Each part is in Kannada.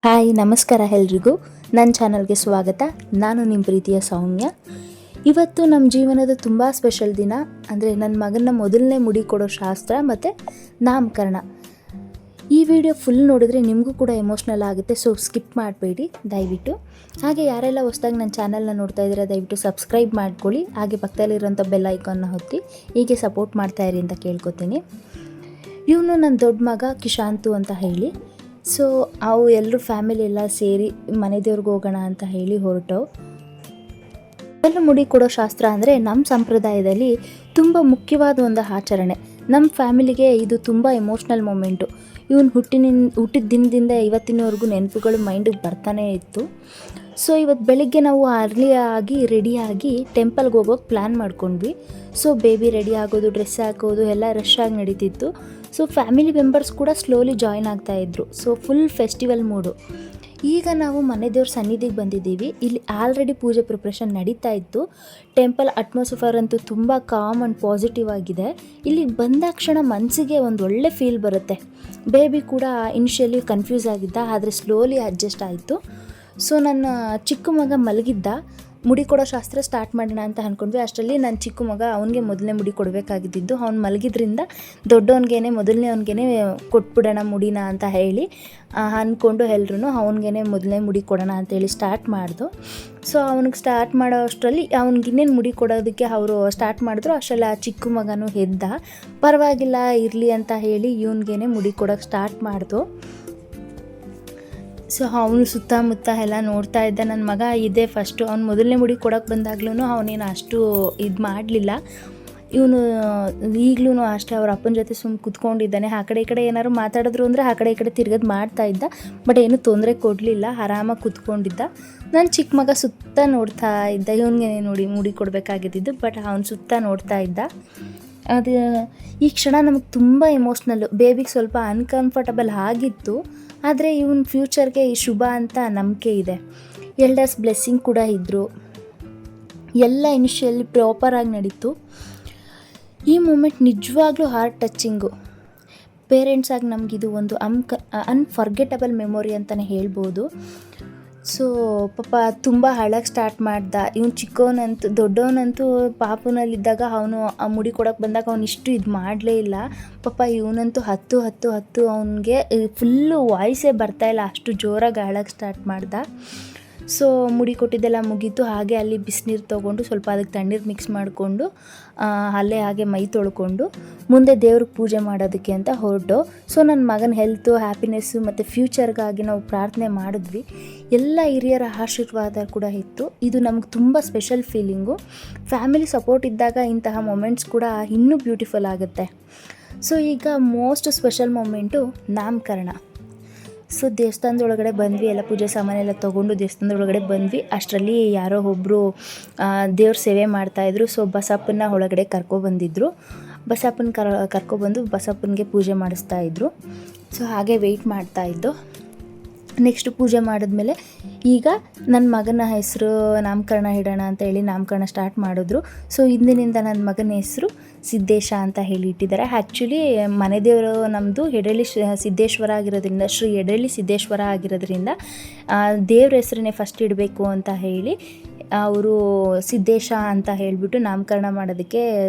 ಹಾಯ್ ನಮಸ್ಕಾರ ಎಲ್ರಿಗೂ ನನ್ನ ಚಾನಲ್ಗೆ ಸ್ವಾಗತ. ನಾನು ನಿಮ್ಮ ಪ್ರೀತಿಯ ಸೌಮ್ಯ. ಇವತ್ತು ನಮ್ಮ ಜೀವನದ ತುಂಬ ಸ್ಪೆಷಲ್ ದಿನ. ಅಂದರೆ ನನ್ನ ಮಗನ ಮೊದಲನೇ ಮುಡಿ ಕೊಡೋ ಶಾಸ್ತ್ರ ಮತ್ತು ನಾಮಕರಣ. ಈ ವಿಡಿಯೋ ಫುಲ್ ನೋಡಿದ್ರೆ ನಿಮಗೂ ಕೂಡ ಎಮೋಷ್ನಲ್ ಆಗುತ್ತೆ, ಸೊ ಸ್ಕಿಪ್ ಮಾಡಬೇಡಿ ದಯವಿಟ್ಟು. ಹಾಗೆ ಯಾರೆಲ್ಲ ಹೊಸದಾಗಿ ನನ್ನ ಚಾನಲ್ನ ನೋಡ್ತಾ ಇದ್ದೀರಾ ದಯವಿಟ್ಟು ಸಬ್ಸ್ಕ್ರೈಬ್ ಮಾಡ್ಕೊಳ್ಳಿ. ಹಾಗೆ ಪಕ್ಕದಲ್ಲಿರೋಂಥ ಬೆಲ್ ಐಕಾನ್ನ ಒತ್ತಿ ಹೀಗೆ ಸಪೋರ್ಟ್ ಮಾಡ್ತಾಯಿರಿ ಅಂತ ಕೇಳ್ಕೊತೀನಿ. ಇವನು ನನ್ನ ದೊಡ್ಡ ಮಗ ಕಿಶಾಂತು ಅಂತ ಹೇಳಿ. ಸೊ ಅವು ಎಲ್ಲರೂ ಫ್ಯಾಮಿಲಿ ಎಲ್ಲ ಸೇರಿ ಮನೆ ದೇವ್ರಿಗೆ ಹೋಗೋಣ ಅಂತ ಹೇಳಿ ಹೊರಟವು. ಎಲ್ಲ ಮುಡಿ ಕೊಡೋ ಶಾಸ್ತ್ರ ಅಂದರೆ ನಮ್ಮ ಸಂಪ್ರದಾಯದಲ್ಲಿ ತುಂಬ ಮುಖ್ಯವಾದ ಒಂದು ಆಚರಣೆ. ನಮ್ಮ ಫ್ಯಾಮಿಲಿಗೆ ಇದು ತುಂಬ ಎಮೋಷ್ನಲ್ ಮೂಮೆಂಟು. ಇವನು ಹುಟ್ಟಿದ ದಿನದಿಂದ ಇವತ್ತಿನವರೆಗೂ ನೆನಪುಗಳು ಮೈಂಡಿಗೆ ಬರ್ತಾನೇ ಇತ್ತು. ಸೊ ಇವತ್ತು ಬೆಳಿಗ್ಗೆ ನಾವು ಅರ್ಲಿಯಾಗಿ ರೆಡಿಯಾಗಿ ಟೆಂಪಲ್ಗೆ ಹೋಗೋಕೆ ಪ್ಲ್ಯಾನ್ ಮಾಡ್ಕೊಂಡ್ವಿ. ಸೊ ಬೇಬಿ ರೆಡಿ ಆಗೋದು, ಡ್ರೆಸ್ ಹಾಕೋದು ಎಲ್ಲ ರಶ್ ಆಗಿ ನಡೀತಿತ್ತು. ಸೊ ಫ್ಯಾಮಿಲಿ ಮೆಂಬರ್ಸ್ ಕೂಡ ಸ್ಲೋಲಿ ಜಾಯ್ನ್ ಆಗ್ತಾಯಿದ್ರು. So full festival mood. ಈಗ ನಾವು ಮನೆ ದೇವ್ರ ಸನ್ನಿಧಿಗೆ ಬಂದಿದ್ದೀವಿ. ಇಲ್ಲಿ ಆಲ್ರೆಡಿ ಪೂಜೆ ಪ್ರಿಪ್ರೇಷನ್ ನಡೀತಾ ಇತ್ತು. ಟೆಂಪಲ್ ಅಟ್ಮಾಸ್ಫಿಯರ್ ಅಂತೂ ತುಂಬ ಕಾಮ್ ಆ್ಯಂಡ್ ಪಾಸಿಟಿವ್ ಆಗಿದೆ. ಇಲ್ಲಿ ಬಂದಾಕ್ಷಣ ಮನಸ್ಸಿಗೆ ಒಂದು ಒಳ್ಳೆ ಫೀಲ್ ಬರುತ್ತೆ. ಬೇಬಿ ಕೂಡ ಇನಿಷಿಯಲಿ ಕನ್ಫ್ಯೂಸ್ ಆಗಿದ್ದ, ಆದರೆ ಸ್ಲೋಲಿ ಅಡ್ಜಸ್ಟ್ ಆಯಿತು. ಸೊ ನನ್ನ ಚಿಕ್ಕ ಮಗ ಮಲಗಿದ್ದ. ಮುಡಿ ಕೊಡೋ ಶಾಸ್ತ್ರ ಸ್ಟಾರ್ಟ್ ಮಾಡೋಣ ಅಂತ ಅಂದ್ಕೊಂಡ್ವಿ. ಅಷ್ಟರಲ್ಲಿ ನನ್ನ ಚಿಕ್ಕ ಮಗ ಅವನಿಗೆ ಮೊದಲನೇ ಮುಡಿ ಕೊಡಬೇಕಾಗಿದ್ದು, ಅವ್ನು ಮಲಗಿದ್ರಿಂದ ದೊಡ್ಡವನಿಗೇನೆ ಮೊದಲನೇವನಿಗೇನೆ ಕೊಟ್ಬಿಡೋಣ ಮುಡಿನ ಅಂತ ಹೇಳಿ ಅಂದ್ಕೊಂಡು ಎಲ್ಲರೂ ಅವನಿಗೇನೆ ಮೊದಲನೇ ಮುಡಿ ಕೊಡೋಣ ಅಂತೇಳಿ ಸ್ಟಾರ್ಟ್ ಮಾಡ್ದು. ಸೊ ಅವ್ನಿಗೆ ಸ್ಟಾರ್ಟ್ ಮಾಡೋ ಅಷ್ಟರಲ್ಲಿ ಅವ್ನಿಗೆ ಇನ್ನೇನು ಮುಡಿ ಕೊಡೋದಕ್ಕೆ ಅವರು ಸ್ಟಾರ್ಟ್ ಮಾಡಿದ್ರು. ಅಷ್ಟರಲ್ಲಿ ಆ ಚಿಕ್ಕ ಮಗನೂ ಎದ್ದ. ಪರವಾಗಿಲ್ಲ ಇರಲಿ ಅಂತ ಹೇಳಿ ಇವನಿಗೇನೆ ಮುಡಿ ಕೊಡೋಕ್ಕೆ ಸ್ಟಾರ್ಟ್ ಮಾಡ್ದು. ಸೊ ಅವನು ಸುತ್ತಮುತ್ತ ಎಲ್ಲ ನೋಡ್ತಾ ಇದ್ದ. ನನ್ನ ಮಗ ಇದೇ ಫಸ್ಟು. ಅವ್ನು ಮೊದಲನೇ ಮುಡಿ ಕೊಡೋಕ್ಕೆ ಬಂದಾಗ್ಲೂ ಅವನೇನು ಅಷ್ಟು ಇದು ಮಾಡಲಿಲ್ಲ. ಇವನು ಈಗಲೂ ಅಷ್ಟೇ ಅವ್ರ ಅಪ್ಪನ ಜೊತೆ ಸುಮ್ಮನೆ ಕೂತ್ಕೊಂಡಿದ್ದಾನೆ. ಆ ಕಡೆ ಈ ಕಡೆ ಏನಾದ್ರು ಮಾತಾಡಿದ್ರು ಅಂದರೆ ಆ ಕಡೆ ಈ ಕಡೆ ತಿರ್ಗೋದು ಮಾಡ್ತಾ ಇದ್ದ. ಬಟ್ ಏನೂ ತೊಂದರೆ ಕೊಡಲಿಲ್ಲ, ಆರಾಮಾಗಿ ಕೂತ್ಕೊಂಡಿದ್ದ. ನನ್ನ ಚಿಕ್ಕ ಮಗ ಸುತ್ತ ನೋಡ್ತಾ ಇದ್ದ. ಇವನಿಗೆ ನೋಡಿ ಮುಡಿ ಕೊಡಬೇಕಾಗಿದ್ದು, ಬಟ್ ಅವ್ನು ಸುತ್ತ ನೋಡ್ತಾ ಇದ್ದ. ಅದು ಈ ಕ್ಷಣ ನಮಗೆ ತುಂಬ ಎಮೋಷ್ನಲ್ಲು. ಬೇಬಿಗೆ ಸ್ವಲ್ಪ ಅನ್ಕಂಫರ್ಟಬಲ್ ಆಗಿತ್ತು, ಆದರೆ ಇವನ ಫ್ಯೂಚರ್ಗೆ ಈ ಶುಭ ಅಂತ ನಂಬಿಕೆ ಇದೆ. ಎಲ್ಡರ್ಸ್ ಬ್ಲೆಸ್ಸಿಂಗ್ ಕೂಡ ಇದ್ದರು. ಎಲ್ಲ ಇನಿಷಿಯಲಿ ಪ್ರಾಪರಾಗಿ ನಡೀತು. ಈ ಮೂಮೆಂಟ್ ನಿಜವಾಗ್ಲೂ ಹಾರ್ಟ್ ಟಚಿಂಗು. ಪೇರೆಂಟ್ಸಾಗಿ ನಮಗಿದು ಒಂದು ಅನ್ಫರ್ಗೆಟಬಲ್ ಮೆಮೊರಿ ಅಂತಲೇ ಹೇಳ್ಬೋದು. ಸೊ ಪಾಪ ತುಂಬ ಅಳಕ್ಕೆ ಸ್ಟಾರ್ಟ್ ಮಾಡ್ದ. ಇವನು ಚಿಕ್ಕವನಂತೂ, ದೊಡ್ಡವನಂತೂ ಪಾಪುನಲ್ಲಿದ್ದಾಗ ಅವನು ಆ ಮುಡಿ ಕೊಡೋಕ್ಕೆ ಬಂದಾಗ ಅವನು ಇಷ್ಟು ಇದು ಮಾಡಲೇ ಇಲ್ಲ. ಪಾಪ ಇವನಂತೂ ಹತ್ತು ಅವನಿಗೆ ಫುಲ್ಲು ವಾಯ್ಸೇ ಬರ್ತಾಯಿಲ್ಲ, ಅಷ್ಟು ಜೋರಾಗಿ ಅಳಕ್ಕೆ ಸ್ಟಾರ್ಟ್ ಮಾಡ್ದ. ಸೊ ಮುಡಿ ಕೊಟ್ಟಿದ್ದೆಲ್ಲ ಮುಗೀತು. ಹಾಗೆ ಅಲ್ಲಿ ಬಿಸಿನೀರು ತೊಗೊಂಡು ಸ್ವಲ್ಪ ಅದಕ್ಕೆ ತಣ್ಣೀರು ಮಿಕ್ಸ್ ಮಾಡಿಕೊಂಡು ಅಲ್ಲೇ ಹಾಗೆ ಮೈ ತೊಳ್ಕೊಂಡು ಮುಂದೆ ದೇವ್ರಿಗೆ ಪೂಜೆ ಮಾಡೋದಕ್ಕೆ ಅಂತ ಹೊರಟು. ಸೊ ನನ್ನ ಮಗನ ಹೆಲ್ತು, ಹ್ಯಾಪಿನೆಸ್ಸು ಮತ್ತು ಫ್ಯೂಚರ್ಗಾಗಿ ನಾವು ಪ್ರಾರ್ಥನೆ ಮಾಡಿದ್ವಿ. ಎಲ್ಲ ಹಿರಿಯರ ಆಶೀರ್ವಾದ ಕೂಡ ಇತ್ತು. ಇದು ನಮ್ಗೆ ತುಂಬ ಸ್ಪೆಷಲ್ ಫೀಲಿಂಗು. ಫ್ಯಾಮಿಲಿ ಸಪೋರ್ಟ್ ಇದ್ದಾಗ ಇಂತಹ ಮೊಮೆಂಟ್ಸ್ ಕೂಡ ಇನ್ನೂ ಬ್ಯೂಟಿಫುಲ್ ಆಗುತ್ತೆ. ಸೊ ಈಗ ಮೋಸ್ಟ್ ಸ್ಪೆಷಲ್ ಮೊಮೆಂಟು ನಾಮಕರಣ. ಸೊ ದೇವಸ್ಥಾನದೊಳಗಡೆ ಬಂದ್ವಿ, ಎಲ್ಲ ಪೂಜೆ ಸಾಮಾನೆಲ್ಲ ತೊಗೊಂಡು ದೇವಸ್ಥಾನದೊಳಗಡೆ ಬಂದ್ವಿ. ಅಷ್ಟರಲ್ಲಿ ಯಾರೋ ಒಬ್ಬರು ದೇವ್ರ ಸೇವೆ ಮಾಡ್ತಾಯಿದ್ರು. ಸೊ ಬಸಪ್ಪನ ಒಳಗಡೆ ಕರ್ಕೊಬಂದಿದ್ರು. ಬಸಪ್ಪನ ಕರ್ಕೊಬಂದು ಬಸಪ್ಪನಿಗೆ ಪೂಜೆ ಮಾಡಿಸ್ತಾಯಿದ್ರು. ಸೊ ಹಾಗೆ ವೆಯ್ಟ್ ಮಾಡ್ತಾಯಿದ್ದು. ನೆಕ್ಸ್ಟ್ ಪೂಜೆ ಮಾಡಿದ್ಮೇಲೆ ಈಗ ನನ್ನ ಮಗನ ಹೆಸರು ನಾಮಕರಣ ಇಡೋಣ ಅಂತ ಹೇಳಿ ನಾಮಕರಣ ಸ್ಟಾರ್ಟ್ ಮಾಡಿದ್ರು. ಸೊ ಇಂದಿನಿಂದ ನನ್ನ ಮಗನ ಹೆಸರು ಸಿದ್ದೇಶ ಅಂತ ಹೇಳಿ ಇಟ್ಟಿದ್ದಾರೆ. ಆ್ಯಕ್ಚುಲಿ ಮನೆ ದೇವರು ನಮ್ಮದು ಎಡಳ್ಳಿ ಸಿದ್ದೇಶ್ವರ ಆಗಿರೋದ್ರಿಂದ, ಶ್ರೀ ಎಡಳ್ಳಿ ಸಿದ್ದೇಶ್ವರ ಆಗಿರೋದ್ರಿಂದ ದೇವ್ರ ಹೆಸರನ್ನೇ ಫಸ್ಟ್ ಇಡಬೇಕು ಅಂತ ಹೇಳಿ ಅವರು ಸಿದ್ದೇಶ ಅಂತ ಹೇಳಿಬಿಟ್ಟು ನಾಮಕರಣ ಮಾಡೋದಕ್ಕೆ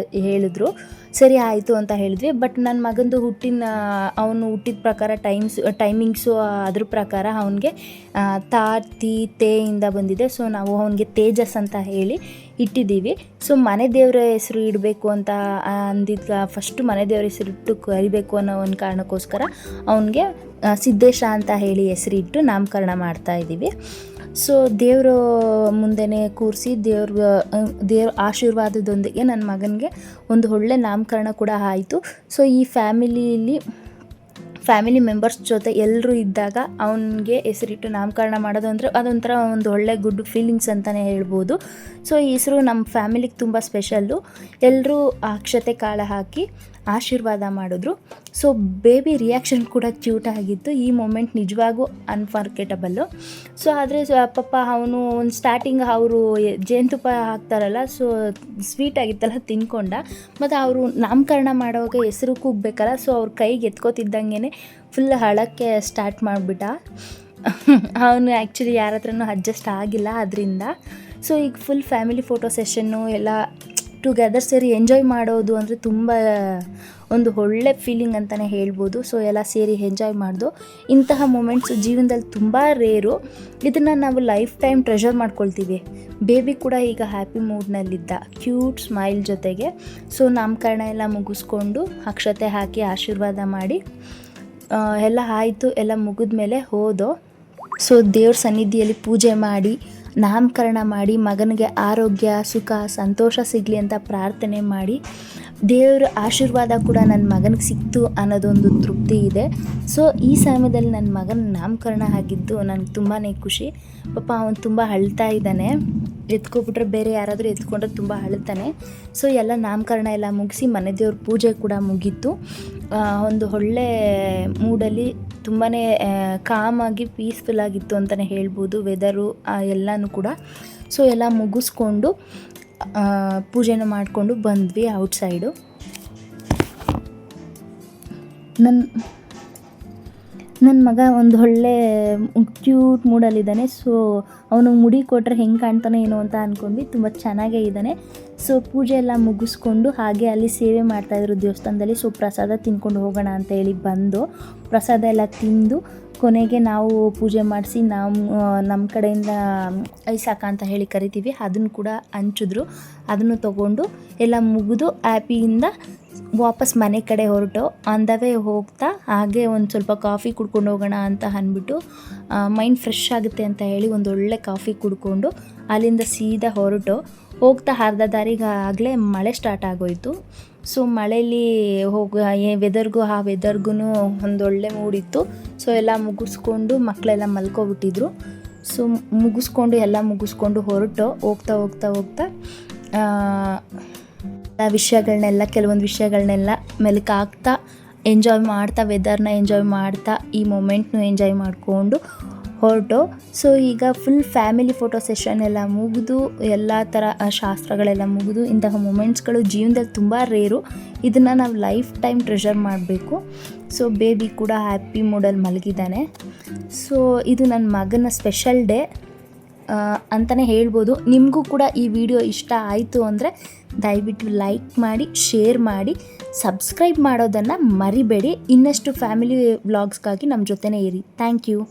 ಹೇಳಿದ್ರು. ಸರಿ ಆಯಿತು ಅಂತ ಹೇಳಿದ್ವಿ. ಬಟ್ ನನ್ನ ಮಗಂದು ಅವನು ಹುಟ್ಟಿದ ಪ್ರಕಾರ ಟೈಮಿಂಗ್ಸು ಅದ್ರ ಪ್ರಕಾರ ಅವನಿಗೆ ತೇಯಿಂದ ಬಂದಿದೆ. ಸೊ ನಾವು ಅವನಿಗೆ ತೇಜಸ್ ಅಂತ ಹೇಳಿ ಇಟ್ಟಿದ್ದೀವಿ. ಸೊ ಮನೆ ದೇವರ ಹೆಸರು ಇಡಬೇಕು ಅಂತ ಅಂದಿದ್ದ ಫಸ್ಟು ಮನೆ ದೇವರ ಹೆಸರಿಟ್ಟು ಕರಿಬೇಕು ಅನ್ನೋ ಒಂದು ಕಾರಣಕ್ಕೋಸ್ಕರ ಅವನಿಗೆ ಸಿದ್ದೇಶ ಅಂತ ಹೇಳಿ ಹೆಸರಿಟ್ಟು ನಾಮಕರಣ ಮಾಡ್ತಾಯಿದ್ದೀವಿ. ಸೊ ದೇವರು ಮುಂದೆನೇ ಕೂರಿಸಿ ದೇವ್ರ ಆಶೀರ್ವಾದದೊಂದಿಗೆ ನನ್ನ ಮಗನಿಗೆ ಒಂದು ಒಳ್ಳೆ ನಾಮಕರಣ ಕೂಡ ಆಯಿತು. ಸೊ ಈ ಫ್ಯಾಮಿಲಿ ಮೆಂಬರ್ಸ್ ಜೊತೆ ಎಲ್ಲರೂ ಇದ್ದಾಗ ಅವನಿಗೆ ಹೆಸರಿಟ್ಟು ನಾಮಕರಣ ಮಾಡೋದು ಅಂದರೆ ಅದೊಂಥರ ಒಂದು ಒಳ್ಳೆ ಗುಡ್ ಫೀಲಿಂಗ್ಸ್ ಅಂತಲೇ ಹೇಳ್ಬೋದು. ಸೊ ಈ ಹೆಸರು ನಮ್ಮ ಫ್ಯಾಮಿಲಿಗೆ ತುಂಬ ಸ್ಪೆಷಲ್ಲು. ಎಲ್ಲರೂ ಅಕ್ಷತೆ ಕಾಳು ಹಾಕಿ ಆಶೀರ್ವಾದ ಮಾಡಿದ್ರು. ಸೊ ಬೇಬಿ ರಿಯಾಕ್ಷನ್ ಕೂಡ ಕ್ಯೂಟ್ ಆಗಿತ್ತು. ಈ ಮೂಮೆಂಟ್ ನಿಜವಾಗೂ ಅನ್ಫರ್ಗೆಟಬಲ್ಲು. ಸೊ ಆದರೆ ಪಾಪ ಅವನು ಒಂದು ಸ್ಟಾರ್ಟಿಂಗ್ ಅವರು ಜೇನುತುಪ್ಪ ಹಾಕ್ತಾರಲ್ಲ, ಸೊ ಸ್ವೀಟ್ ಆಗಿತ್ತಲ್ಲ ತಿನ್ಕೊಂಡ. ಮತ್ತು ಅವರು ನಾಮಕರಣ ಮಾಡೋವಾಗ ಹೆಸರು ಕೂಗಬೇಕಲ್ಲ, ಸೊ ಅವ್ರ ಕೈಗೆ ಎತ್ಕೋತಿದ್ದಂಗೆ ಫುಲ್ ಅಳಕ್ಕೆ ಸ್ಟಾರ್ಟ್ ಮಾಡಿಬಿಟ್ಟ. ಅವನು ಆ್ಯಕ್ಚುಲಿ ಯಾರ ಹತ್ರನೂ ಅಡ್ಜಸ್ಟ್ ಆಗಿಲ್ಲ ಅದರಿಂದ. ಸೊ ಈಗ ಫುಲ್ ಫ್ಯಾಮಿಲಿ ಫೋಟೋ ಸೆಷನ್ನು ಎಲ್ಲ ಟುಗೆದರ್ ಸೇರಿ ಎಂಜಾಯ್ ಮಾಡೋದು ಅಂದರೆ ತುಂಬ ಒಂದು ಒಳ್ಳೆ ಫೀಲಿಂಗ್ ಅಂತಲೇ ಹೇಳ್ಬೋದು. ಸೊ ಎಲ್ಲ ಸೇರಿ ಎಂಜಾಯ್ ಮಾಡ್ದು. ಇಂತಹ ಮೂಮೆಂಟ್ಸು ಜೀವನದಲ್ಲಿ ತುಂಬ ರೇರು. ಇದನ್ನು ನಾವು ಲೈಫ್ ಟೈಮ್ ಟ್ರೆಷರ್ ಮಾಡ್ಕೊಳ್ತೀವಿ. ಬೇಬಿ ಕೂಡ ಈಗ ಹ್ಯಾಪಿ ಮೂಡ್ನಲ್ಲಿದ್ದ, ಕ್ಯೂಟ್ ಸ್ಮೈಲ್ ಜೊತೆಗೆ. ಸೊ ನಾಮಕರಣ ಎಲ್ಲ ಮುಗಿಸ್ಕೊಂಡು ಅಕ್ಷತೆ ಹಾಕಿ ಆಶೀರ್ವಾದ ಮಾಡಿ ಎಲ್ಲ ಆಯಿತು. ಎಲ್ಲ ಮುಗಿದ ಮೇಲೆ ಹೋದೋ. ಸೊ ದೇವ್ರ ಸನ್ನಿಧಿಯಲ್ಲಿ ಪೂಜೆ ಮಾಡಿ ನಾಮಕರಣ ಮಾಡಿ ಮಗನಿಗೆ ಆರೋಗ್ಯ ಸುಖ ಸಂತೋಷ ಸಿಗಲಿ ಅಂತ ಪ್ರಾರ್ಥನೆ ಮಾಡಿ ದೇವ್ರ ಆಶೀರ್ವಾದ ಕೂಡ ನನ್ನ ಮಗನಿಗೆ ಸಿಕ್ತು ಅನ್ನೋದೊಂದು ತೃಪ್ತಿ ಇದೆ. ಸೊ ಈ ಸಮಯದಲ್ಲಿ ನನ್ನ ಮಗನ ನಾಮಕರಣ ಆಗಿದ್ದು ನನಗೆ ತುಂಬಾ ಖುಷಿ. ಪಾಪ ಅವನು ತುಂಬ ಅಳ್ತಾ ಇದ್ದಾನೆ. ಎತ್ಕೊಬಿಟ್ರೆ ಬೇರೆ ಯಾರಾದರೂ ಎತ್ಕೊಂಡ್ರೆ ತುಂಬ ಅಳ್ತಾನೆ. ಸೊ ಎಲ್ಲ ನಾಮಕರಣ ಎಲ್ಲ ಮುಗಿಸಿ ಮನೆ ದೇವ್ರ ಪೂಜೆ ಕೂಡ ಮುಗೀತು. ಒಂದು ಒಳ್ಳೆ ಮೂಡಲ್ಲಿ ತುಂಬಾ ಕಾಮಾಗಿ ಪೀಸ್ಫುಲ್ಲಾಗಿತ್ತು ಅಂತಲೇ ಹೇಳ್ಬೋದು ವೆದರು ಎಲ್ಲನೂ ಕೂಡ. ಸೊ ಎಲ್ಲ ಮುಗಿಸ್ಕೊಂಡು ಪೂಜೆನ ಮಾಡಿಕೊಂಡು ಬಂದ್ವಿ ಔಟ್ಸೈಡು. ನನ್ನ ಮಗ ಒಂದು ಒಳ್ಳೆ ಕ್ಯೂಟ್ ಮೂಡಲ್ಲಿದ್ದಾನೆ. ಸೊ ಅವನು ಮುಡಿ ಕೊಟ್ಟರೆ ಹೆಂಗೆ ಕಾಣ್ತಾನೆ ಏನೋ ಅಂತ ಅಂದ್ಕೊಂಡ್ವಿ. ತುಂಬ ಚೆನ್ನಾಗೇ ಇದ್ದಾನೆ. ಸೊ ಪೂಜೆ ಎಲ್ಲ ಮುಗಿಸ್ಕೊಂಡು ಹಾಗೆ ಅಲ್ಲಿ ಸೇವೆ ಮಾಡ್ತಾಯಿದ್ರು ದೇವಸ್ಥಾನದಲ್ಲಿ. ಸೊ ಪ್ರಸಾದ ತಿನ್ಕೊಂಡು ಹೋಗೋಣ ಅಂತ ಹೇಳಿ ಬಂದು ಪ್ರಸಾದ ಎಲ್ಲ ತಿಂದು ಕೊನೆಗೆ ನಾವು ಪೂಜೆ ಮಾಡಿಸಿ ನಮ್ಮ ಕಡೆಯಿಂದ ಐಸಾಕ ಅಂತ ಹೇಳಿ ಕರಿತೀವಿ, ಅದನ್ನು ಕೂಡ ಹಂಚಿದ್ರು. ಅದನ್ನು ತೊಗೊಂಡು ಎಲ್ಲ ಮುಗಿದು ಹ್ಯಾಪಿಯಿಂದ ವಾಪಸ್ ಮನೆ ಕಡೆ ಹೊರಟು ಆನ್ ದ ವೇ ಹೋಗ್ತಾ ಹಾಗೆ ಒಂದು ಸ್ವಲ್ಪ ಕಾಫಿ ಕುಡ್ಕೊಂಡು ಹೋಗೋಣ ಅಂತ ಅಂದ್ಬಿಟ್ಟು ಮೈಂಡ್ ಫ್ರೆಶ್ ಆಗುತ್ತೆ ಅಂತ ಹೇಳಿ ಒಂದು ಒಳ್ಳೆ ಕಾಫಿ ಕುಡ್ಕೊಂಡು ಅಲ್ಲಿಂದ ಸೀದಾ ಹೊರಟು ಹೋಗ್ತಾ ಅರ್ಧ ದಾರಿಗೆ ಆಗಲೇ ಮಳೆ ಸ್ಟಾರ್ಟ್ ಆಗೋಯಿತು. ಸೊ ಮಳೇಲಿ ವೆದರ್ಗೂ ಆ ವೆದರ್ಗೂ ಒಂದೊಳ್ಳೆ ಮೂಡಿತ್ತು. ಸೊ ಎಲ್ಲ ಮುಗಿಸ್ಕೊಂಡು ಮಕ್ಕಳೆಲ್ಲ ಮಲ್ಕೊಬಿಟ್ಟಿದ್ರು. ಸೊ ಮುಗಿಸ್ಕೊಂಡು ಹೊರಟು ಹೋಗ್ತಾ ಕೆಲವೊಂದು ವಿಷಯಗಳನ್ನೆಲ್ಲ ಮೆಲುಕಾಗ್ತಾ ಎಂಜಾಯ್ ಮಾಡ್ತಾ ವೆದರ್ನ ಎಂಜಾಯ್ ಮಾಡ್ತಾ ಈ ಮೂಮೆಂಟ್ನು ಎಂಜಾಯ್ ಮಾಡಿಕೊಂಡು ಹೊರಟು. ಸೊ ಈಗ ಫುಲ್ ಫ್ಯಾಮಿಲಿ ಫೋಟೋ ಸೆಷನ್ ಎಲ್ಲ ಮುಗಿದು ಎಲ್ಲ ಥರ ಶಾಸ್ತ್ರಗಳೆಲ್ಲ ಮುಗಿದು ಇಂತಹ ಮೂಮೆಂಟ್ಸ್ಗಳು ಜೀವನದಲ್ಲಿ ತುಂಬ ರೇರು. ಇದನ್ನು ನಾವು ಲೈಫ್ ಟೈಮ್ ಟ್ರೆಷರ್ ಮಾಡಬೇಕು. ಸೊ ಬೇಬಿ ಕೂಡ ಹ್ಯಾಪಿ ಮೂಡಲ್ಲಿ ಮಲಗಿದ್ದಾನೆ. ಸೊ ಇದು ನನ್ನ ಮಗನ ಸ್ಪೆಷಲ್ ಡೇ ಅಂತಲೇ ಹೇಳ್ಬೋದು. ನಿಮಗೂ ಕೂಡ ಈ ವಿಡಿಯೋ ಇಷ್ಟ ಆಯಿತು ಅಂದರೆ ದಯವಿಟ್ಟು ಲೈಕ್ ಮಾಡಿ, ಶೇರ್ ಮಾಡಿ, ಸಬ್ಸ್ಕ್ರೈಬ್ ಮಾಡೋದನ್ನು ಮರಿಬೇಡಿ. ಇನ್ನಷ್ಟು ಫ್ಯಾಮಿಲಿ ವ್ಲಾಗ್ಸ್ಗಾಗಿ ನಮ್ಮ ಜೊತೆನೇ ಇರಿ. Thank you.